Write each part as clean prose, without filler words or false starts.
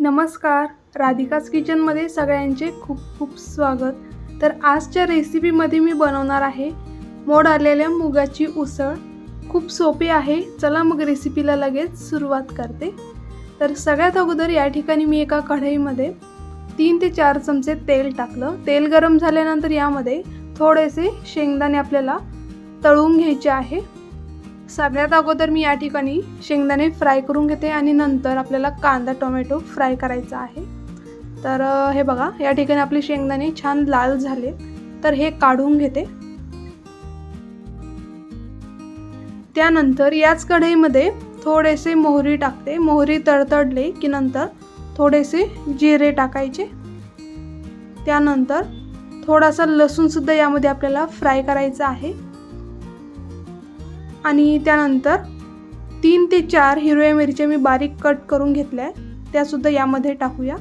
नमस्कार, राधिकाज किचनमध्ये सगळ्यांचे खूप खूप स्वागत. तर आजच्या रेसिपीमध्ये मी बनवणार आहे मोड आलेल्या मुगाची उसळ. खूप सोपी आहे. चला मग रेसिपीला लगेच सुरुवात करते. तर सगळ्यात अगोदर या ठिकाणी मी एका कढईमध्ये 3 ते 4 चमचे तेल टाकलं. तेल गरम झाल्यानंतर यामध्ये थोडेसे शेंगदाणे आपल्याला तळून घ्यायचे आहे. सगळ्यात अगोदर मी या ठिकाणी शेंगदाणे फ्राय करून घेते आणि नंतर आपल्याला कांदा टोमॅटो फ्राय करायचा आहे. तर हे बघा, या ठिकाणी आपले शेंगदाणे छान लाल झाले, तर हे काढून घेते. त्यानंतर याच कढईमध्ये थोडेसे मोहरी टाकते. मोहरी तडतडले की नंतर थोडेसे जिरे टाकायचे. त्यानंतर थोडासा लसूण सुद्धा यामध्ये आपल्याला फ्राय करायचा आहे. आणि त्यानंतर 3 ते 4 हिरव्या मिरच्या मी बारीक कट करून घेतल्या आहे, त्यासुद्धा यामध्ये टाकूया.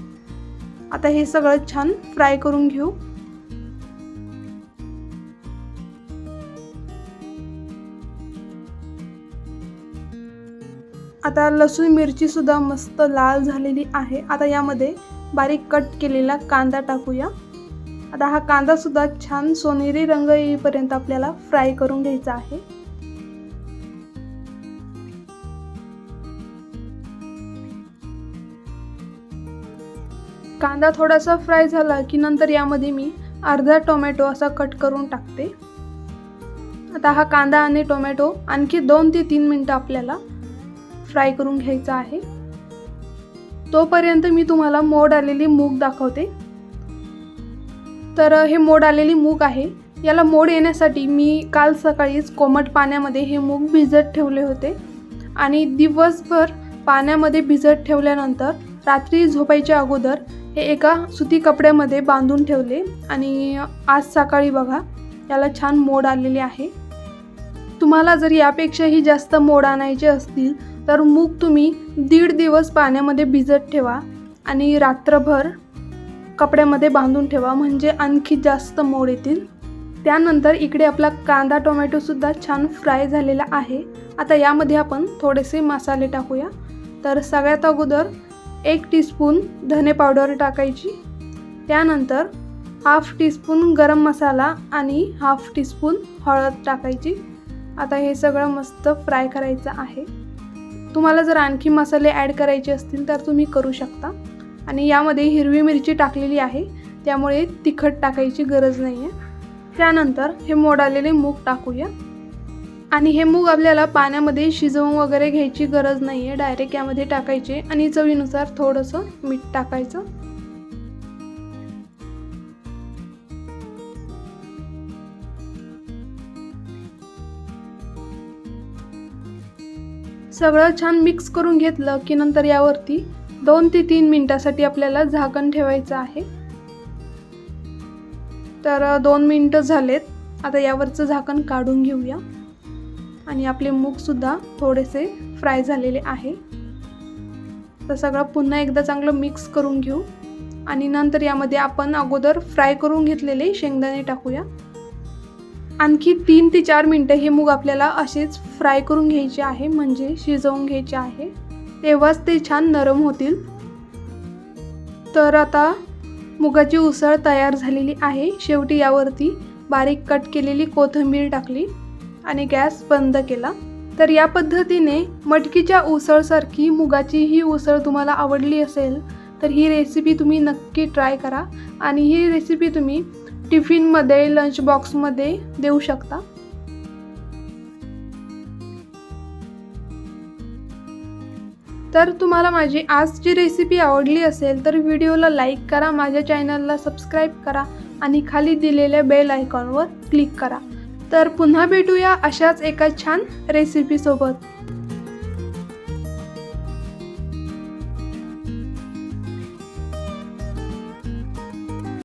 आता हे सगळं छान फ्राय करून घेऊ. आता लसूण मिरची सुद्धा मस्त लाल झालेली आहे. आता यामध्ये बारीक कट केलेला कांदा टाकूया. आता हा कांदा सुद्धा छान सोनेरी रंग येईपर्यंत आपल्याला फ्राय करून घ्यायचा आहे. कांदा थोडासा फ्राय झाला की नंतर यामध्ये मी अर्धा टोमॅटो असा कट करून टाकते. आता हा कांदा आणि टोमॅटो आणखी 2 ते 3 मिनिटं आपल्याला फ्राय करून घ्यायचा आहे. तोपर्यंत मी तुम्हाला मोड आलेली मूग दाखवते. तर हे मोड आलेली मूग आहे. याला मोड येण्यासाठी मी काल सकाळीच कोमट पाण्यामध्ये हे मूग भिजत ठेवले होते आणि दिवसभर पाण्यामध्ये भिजत ठेवल्यानंतर रात्री झोपायच्या अगोदर हे एका सुती कपड्यामध्ये बांधून ठेवले आणि आज सकाळी बघा याला छान मोड आलेले आहे. तुम्हाला जर यापेक्षाही जास्त मोड आणायचे असतील तर मूग तुम्ही 1.5 दिवस पाण्यामध्ये भिजत ठेवा आणि रात्रभर कपड्यामध्ये बांधून ठेवा, म्हणजे आणखी जास्त मोड येतील. त्यानंतर इकडे आपला कांदा टोमॅटो सुद्धा छान फ्राय झालेला आहे. आता यामध्ये आपण थोडेसे मसाले टाकूया. तर सगळ्यात अगोदर 1 टीस्पून धने पावडर टाकायची. त्यानंतर हाफ टीस्पून गरम मसाला आणि हाफ टीस्पून हळद टाकायची. आता हे सगळं मस्त फ्राय करायचं आहे. तुम्हाला जर आणखी मसाले ॲड करायचे असतील तर तुम्ही करू शकता. आणि यामध्ये हिरवी मिरची टाकलेली आहे, त्यामुळे तिखट टाकायची गरज नाही आहे. त्यानंतर हे मोड आलेले मूग टाकूया. आणि हे मूग आपल्याला पाण्यामध्ये शिजवून वगैरे घ्यायची गरज नाही आहे, डायरेक्ट यामध्ये टाकायचे आणि चवीनुसार थोडंसं मीठ टाकायचं. सगळं छान मिक्स करून घेतलं की नंतर यावरती 2 ते 3 मिनिटासाठी आपल्याला झाकण ठेवायचं आहे. तर 2 मिनिटं झालेत. आता यावरचं झाकण काढून घेऊया. आणि आपले मूगसुद्धा थोडेसे फ्राय झालेले आहे. तर सगळं पुन्हा एकदा चांगलं मिक्स करून घेऊ आणि नंतर यामध्ये आपण अगोदर फ्राय करून घेतलेले शेंगदाणे टाकूया. आणखी 3 ते 4 मिनिटं हे मूग आपल्याला असेच फ्राय करून घ्यायचे आहे, म्हणजे शिजवून घ्यायचे आहे, तेव्हाच ते छान नरम होतील. तर आता मुगाची उसळ तयार झालेली आहे. शेवटी यावरती बारीक कट केलेली कोथिंबीर टाकली आणि गॅस बंद केला. तर या पद्धतीने मटकीच्या उसळसारखी मुगाची ही उसळ तुम्हाला आवडली असेल तर ही रेसिपी तुम्ही नक्की ट्राय करा. आणि ही रेसिपी तुम्ही टिफिनमध्ये, लंच बॉक्समध्ये देऊ शकता. तर तुम्हाला माझी आजची रेसिपी आवडली असेल तर व्हिडिओला लाईक करा, माझ्या चॅनलला सबस्क्राईब करा आणि खाली दिलेल्या बेल आयकॉनवर क्लिक करा. तर पुन्हा भेटूया अशाच एका छान रेसिपीसोबत.